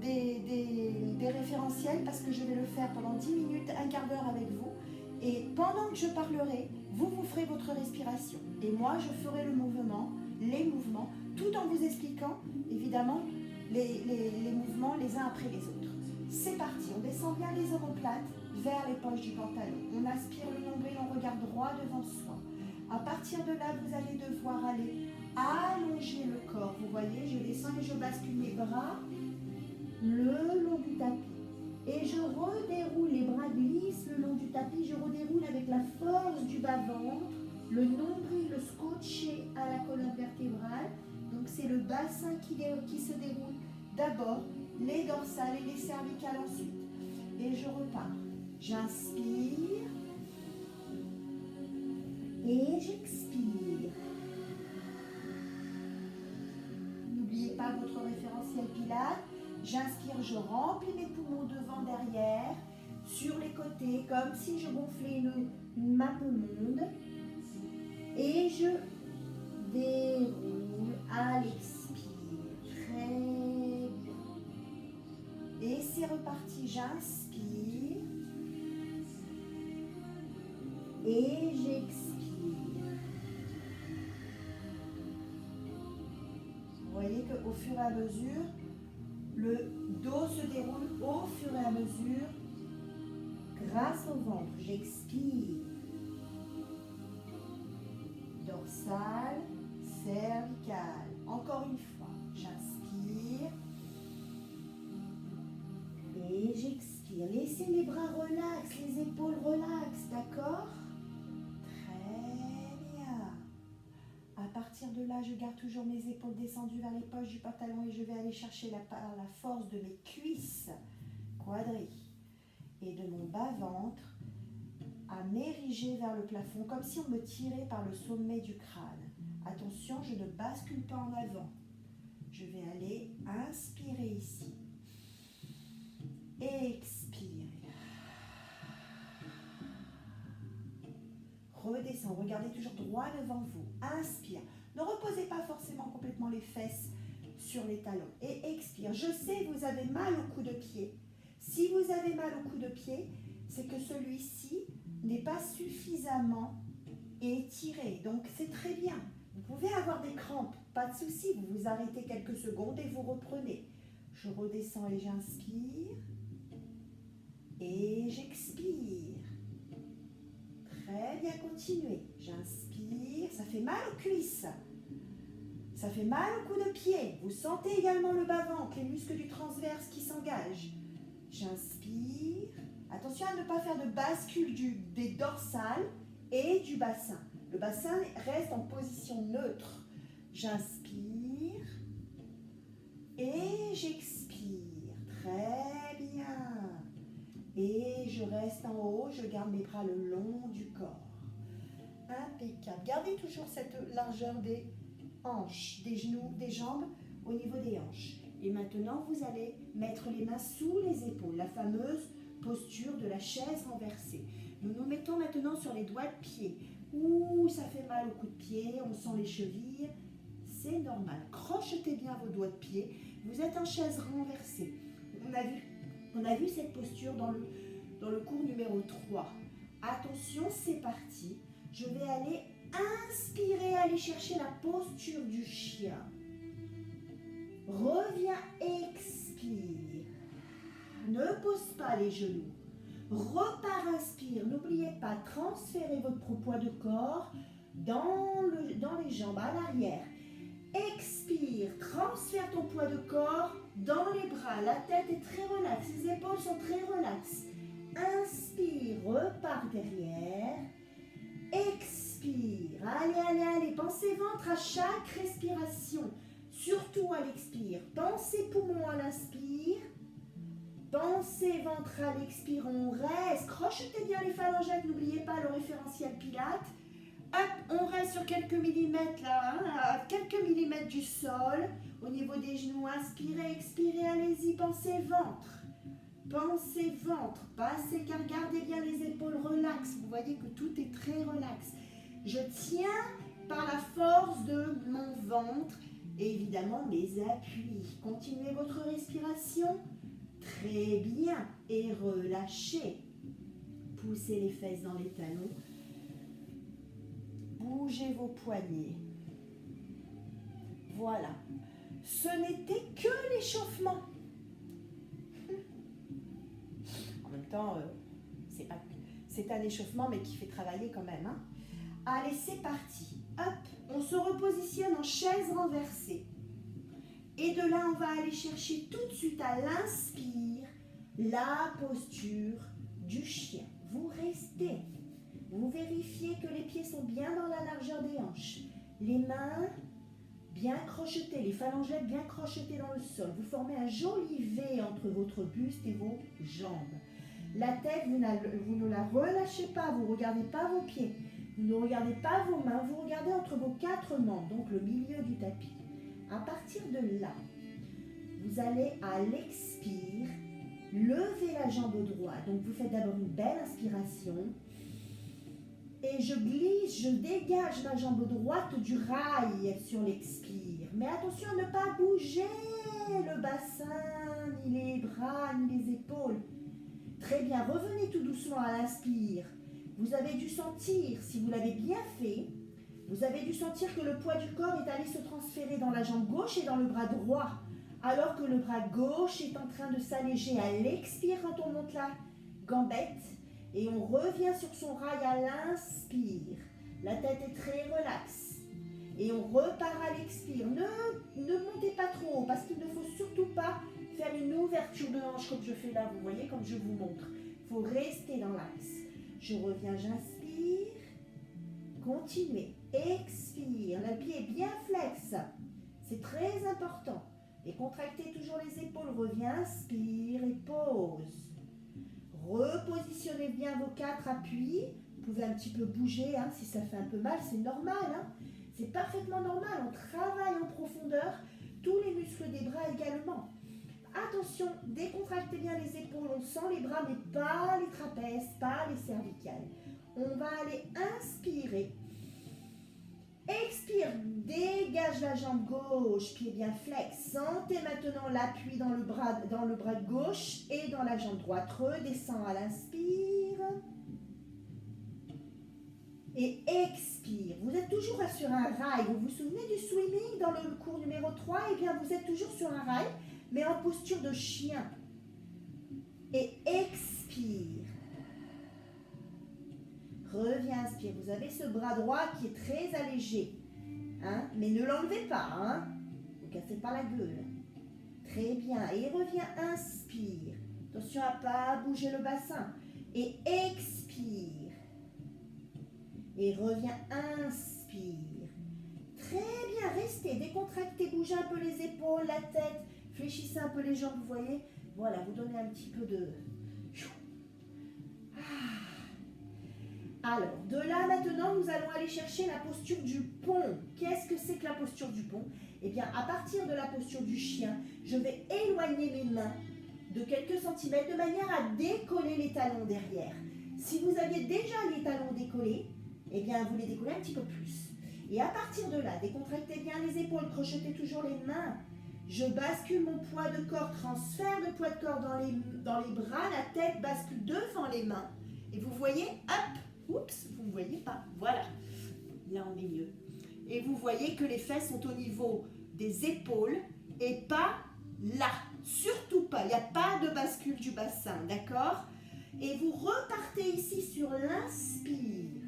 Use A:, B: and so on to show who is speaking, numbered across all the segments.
A: des référentiels parce que je vais le faire pendant 10 minutes, un quart d'heure avec vous. Et pendant que je parlerai, vous ferez votre respiration. Et moi, je ferai le mouvement, les mouvements, tout en vous expliquant, évidemment, les mouvements les uns après les autres. C'est parti, on descend bien les omoplates vers les poches du pantalon. On aspire le nombril, on regarde droit devant soi. À partir de là, vous allez devoir aller allonger le corps. Vous voyez, je descends et je bascule mes bras le long du tapis. Et je redéroule, les bras glissent le long du tapis, je redéroule avec la force du bas-ventre, le nombril scotché à la colonne vertébrale. Donc c'est le bassin qui se déroule d'abord, les dorsales et les cervicales ensuite. Et je repars. J'inspire et j'expire. N'oubliez pas votre référentiel Pilates. J'inspire, je remplis mes poumons devant, derrière, sur les côtés, comme si je gonflais une map monde. Et je déroule à l'expire. Très bien. Et c'est reparti. J'inspire. Et j'expire. Vous voyez qu'au fur et à mesure, le dos se déroule au fur et à mesure grâce au ventre. J'expire. Dorsale, cervicale. Encore une fois. J'inspire. Et j'expire. Laissez les bras relax, les épaules relax, d'accord? Très bien. À partir de là, je garde toujours mes épaules descendues vers les poches du pantalon et je vais aller chercher la force de mes cuisses quadrillées et de mon bas-ventre à m'ériger vers le plafond comme si on me tirait par le sommet du crâne. Attention, je ne bascule pas en avant. Je vais aller inspirer ici. Expirer. Redescends, regardez toujours droit devant vous. Inspire. Ne reposez pas forcément complètement les fesses sur les talons. Et expire. Je sais, vous avez mal au cou de pied. Si vous avez mal au cou de pied, c'est que celui-ci n'est pas suffisamment étiré. Donc c'est très bien. Vous pouvez avoir des crampes, pas de souci. Vous vous arrêtez quelques secondes et vous reprenez. Je redescends et j'inspire. Et j'expire. Très bien, continuez. J'inspire. Ça fait mal aux cuisses. Ça fait mal au cou de pied. Vous sentez également le bas-ventre, les muscles du transverse qui s'engagent. J'inspire. Attention à ne pas faire de bascule des dorsales et du bassin. Le bassin reste en position neutre. J'inspire. Et j'expire. Très bien. Et je reste en haut, je garde mes bras le long du corps. Impeccable. Gardez toujours cette largeur des hanches, des genoux, des jambes au niveau des hanches. Et maintenant, vous allez mettre les mains sous les épaules, la fameuse posture de la chaise renversée. Nous nous mettons maintenant sur les doigts de pied. Ouh, ça fait mal au cou de pied, on sent les chevilles. C'est normal. Crochetez bien vos doigts de pied. Vous êtes en chaise renversée. On a vu cette posture dans le cours numéro 3. Attention, c'est parti. Je vais aller inspirer, aller chercher la posture du chien. Reviens, expire. Ne pose pas les genoux. Repars, inspire. N'oubliez pas, transférez votre poids de corps dans les jambes, à l'arrière. Expire, transfère ton poids de corps dans les bras. La tête est très relaxe, les épaules sont très relaxes. Inspire, repars derrière. Expire, allez, pensez ventre à chaque respiration. Surtout à l'expire. Pensez poumon à l'inspire. Pensez ventre à l'expire. On reste. Crochetez bien les phalangettes. N'oubliez pas le référentiel Pilates. Hop, on reste sur quelques millimètres là, à quelques millimètres du sol. Au niveau des genoux, inspirez, expirez, allez-y. Pensez ventre. Pensez ventre. Passez car gardez bien les épaules relax. Vous voyez que tout est très relax. Je tiens par la force de mon ventre Et évidemment, mes appuis. Continuez votre respiration. Très bien. Et relâchez. Poussez les fesses dans les talons. Bougez vos poignets. Voilà. Ce n'était que l'échauffement. En même temps, c'est un échauffement, mais qui fait travailler quand même. Hein. Allez, c'est parti. Hop, on se repositionne en chaise renversée. Et de là, on va aller chercher tout de suite à l'inspire la posture du chien. Vous restez. Vous vérifiez que les pieds sont bien dans la largeur des hanches. Les mains bien crochetées, les phalangettes bien crochetées dans le sol. Vous formez un joli V entre votre buste et vos jambes. La tête, vous ne la relâchez pas, vous ne regardez pas vos pieds. Vous ne regardez pas vos mains, vous regardez entre vos 4 membres, donc le milieu du tapis. À partir de là, vous allez à l'expire, lever la jambe droite. Donc vous faites d'abord une belle inspiration. Et je glisse, je dégage ma jambe droite du rail sur l'expire. Mais attention à ne pas bouger le bassin, ni les bras, ni les épaules. Très bien, revenez tout doucement à l'inspire. Vous avez dû sentir, si vous l'avez bien fait, vous avez dû sentir que le poids du corps est allé se transférer dans la jambe gauche et dans le bras droit, alors que le bras gauche est en train de s'alléger à l'expire quand on monte la gambette et on revient sur son rail à l'inspire. La tête est très relaxe et on repart à l'expire. Ne montez pas trop haut parce qu'il ne faut surtout pas faire une ouverture de hanche comme je fais là, vous voyez, comme je vous montre. Il faut rester dans l'axe. Je reviens, j'inspire. Continuez. Expire. Le pied est bien flex. C'est très important. Et contractez toujours les épaules. Reviens, inspire et pause. Repositionnez bien vos 4 appuis. Vous pouvez un petit peu bouger. Hein, si ça fait un peu mal, c'est normal. Hein. C'est parfaitement normal. On travaille en profondeur. Tous les muscles des bras également. Attention, décontractez bien les épaules, on sent les bras, mais pas les trapèzes, pas les cervicales. On va aller inspirer. Expire, dégage la jambe gauche, pied bien flex. Sentez maintenant l'appui dans le bras gauche et dans la jambe droite. Redescends à l'inspire. Et expire. Vous êtes toujours sur un rail. Vous vous souvenez du swimming dans le cours numéro 3? Eh bien, vous êtes toujours sur un rail, mais en posture de chien. Et expire. Reviens, inspire. Vous avez ce bras droit qui est très allégé. Hein? Mais ne l'enlevez pas. Hein? Ne vous cassez pas la gueule. Très bien. Et reviens, inspire. Attention à ne pas bouger le bassin. Et expire. Et reviens, inspire. Très bien, restez, décontractez, bougez un peu les épaules, la tête, fléchissez un peu les jambes, vous voyez. Voilà, vous donnez un petit peu de... Alors, de là maintenant, nous allons aller chercher la posture du pont. Qu'est-ce que c'est que la posture du pont? Eh bien, à partir de la posture du chien, je vais éloigner mes mains de quelques centimètres de manière à décoller les talons derrière. Si vous aviez déjà les talons décollés, eh bien, vous les décollez un petit peu plus. Et à partir de là, décontractez bien les épaules, crochetez toujours les mains. Je bascule mon poids de corps, transfert de poids de corps dans les bras, la tête bascule devant les mains. Et vous voyez, hop, oups, vous ne voyez pas, voilà, là au milieu. Et vous voyez que les fesses sont au niveau des épaules et pas là, surtout pas, il n'y a pas de bascule du bassin, d'accord? Et vous repartez ici sur l'inspire.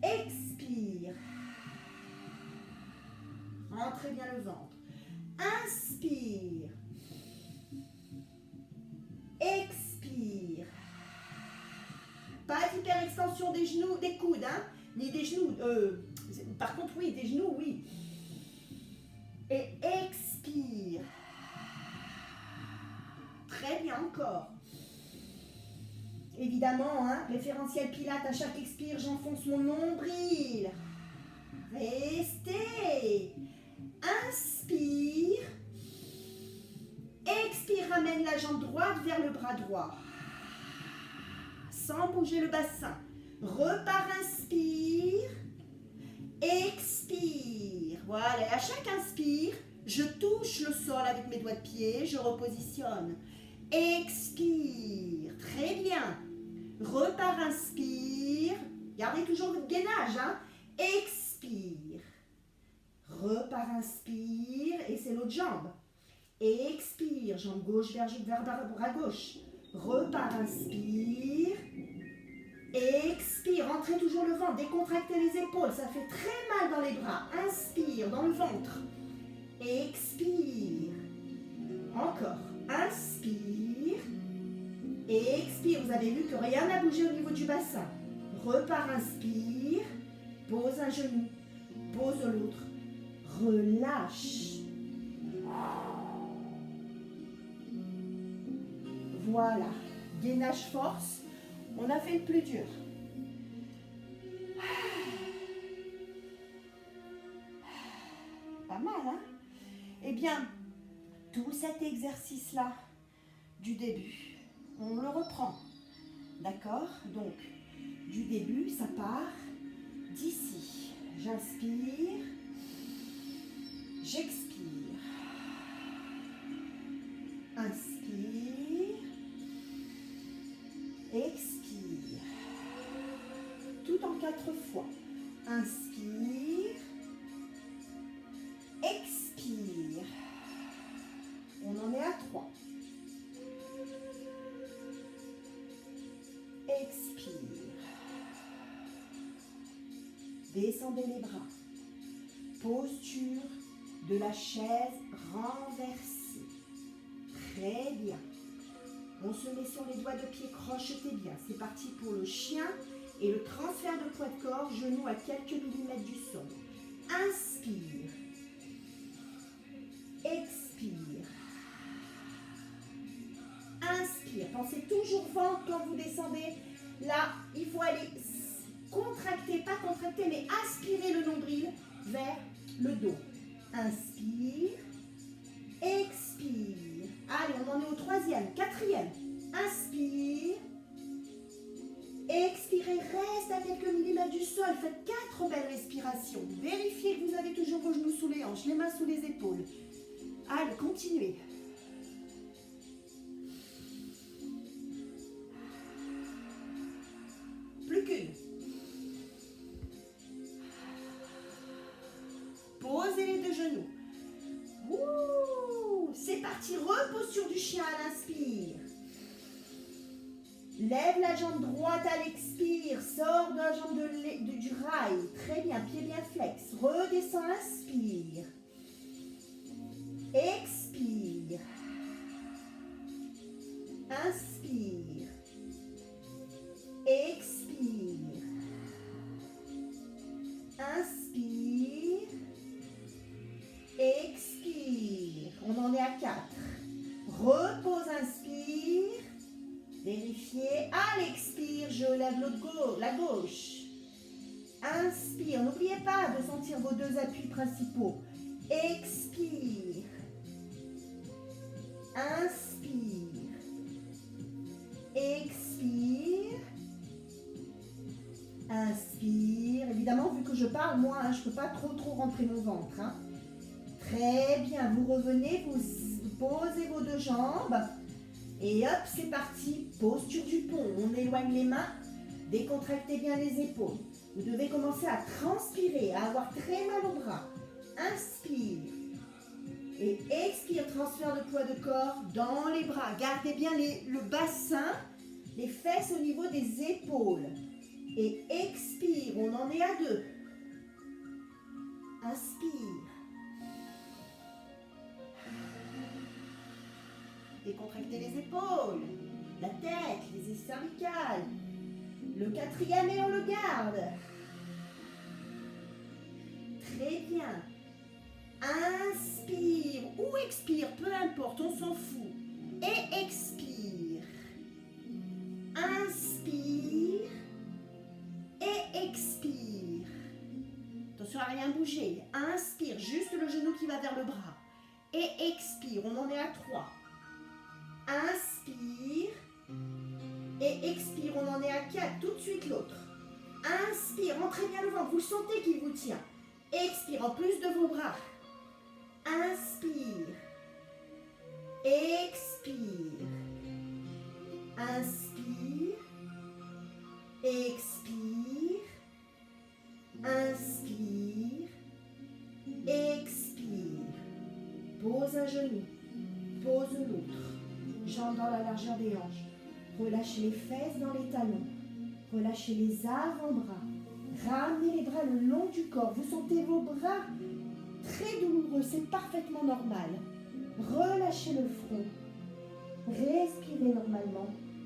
A: Expire. Rentrez bien le ventre. Inspire. Expire. Pas d'hyperextension des genoux, des coudes, hein, ni des genoux. Par contre, oui, des genoux, oui. Et expire. Très bien, encore. Évidemment, hein, référentiel Pilates, à chaque expire, j'enfonce mon nombril. Restez. Inspire. Expire, ramène la jambe droite vers le bras droit. Sans bouger le bassin. Repars, inspire. Expire. Voilà, et à chaque inspire, je touche le sol avec mes doigts de pied, je repositionne. Expire, très bien. Repars, inspire. Gardez toujours votre gainage, hein. Expire. Repars, inspire, et c'est l'autre jambe. Expire, jambe gauche vers bras gauche. Repars, inspire. Expire, rentrez toujours le ventre, décontractez les épaules, ça fait très mal dans les bras. Inspire, dans le ventre. Expire. Encore. Inspire. Expire, vous avez vu que rien n'a bougé au niveau du bassin. Repars, inspire. Pose un genou. Pose l'autre. Relâche. Voilà. Gainage force. On a fait le plus dur. Pas mal, hein? Eh bien, tout cet exercice-là du début, on le reprend. D'accord? Donc, du début, ça part d'ici. J'inspire. J'expire. Inspire. Expire. Tout en 4 fois. Inspire. Expire. On en est à 3. Expire. Descendez les bras. Posture de la chaise renversée. Très bien. On se met sur les doigts de pied, crochetez bien. C'est parti pour le chien et le transfert de poids de corps, genou à quelques millimètres du sol. Inspire. Expire. Inspire. Pensez toujours ventre quand vous descendez. Là, il faut aller contracter, pas contracter, mais aspirer le nombril vers le dos. Inspire. Expire. Allez, on en est au 3e, 4e. Inspire. Expirez, reste à quelques millimètres du sol. Faites 4 belles respirations. Vérifiez que vous avez toujours vos genoux sous les hanches, les mains sous les épaules. Allez, continuez. Plus qu'une. Posez les 2 genoux. Ouh, c'est parti, reposture du chien à l'inspire. Lève la jambe droite à l'expire, sors de la jambe du rail. Très bien, pied bien flex. Redescends, inspire. Expire. Inspire. Expire. Inspire. Expire. On en est à 4. Repose, inspire. Vérifiez. À l'expire, je lève la gauche. Inspire. N'oubliez pas de sentir vos 2 appuis principaux. Expire. Inspire. Expire. Inspire. Évidemment, vu que je parle, moi, je ne peux pas trop rentrer mon ventre. Hein. Très bien. Vous revenez, vous posez vos 2 jambes. Et hop, c'est parti. Posture du pont. On éloigne les mains. Décontractez bien les épaules. Vous devez commencer à transpirer, à avoir très mal au bras. Inspire. Et expire, transfert de poids de corps dans les bras. Gardez bien le bassin, les fesses au niveau des épaules. Et expire, on en est à 2. Inspire. Décontractez les épaules, la tête, les cervicales. Le 4e et on le garde. Très bien. Inspire ou expire, peu importe, on s'en fout. Et expire. Inspire. Et expire. Attention à rien bouger. Inspire, juste le genou qui va vers le bras. Et expire, on en est à 3. Inspire. Et expire, on en est à 4. Tout de suite l'autre. Inspire, rentrez bien le ventre, vous le sentez qu'il vous tient. Expire en plus de vos bras. Inspire. Expire. Inspire. Expire. Inspire. Expire. Pose un genou. Pose l'autre. Jambes dans la largeur des hanches. Relâchez les fesses dans les talons. Relâchez les avant-bras. Ramenez les bras le long du corps. Vous sentez vos bras très douloureux. C'est parfaitement normal. Relâchez le front. Respirez normalement.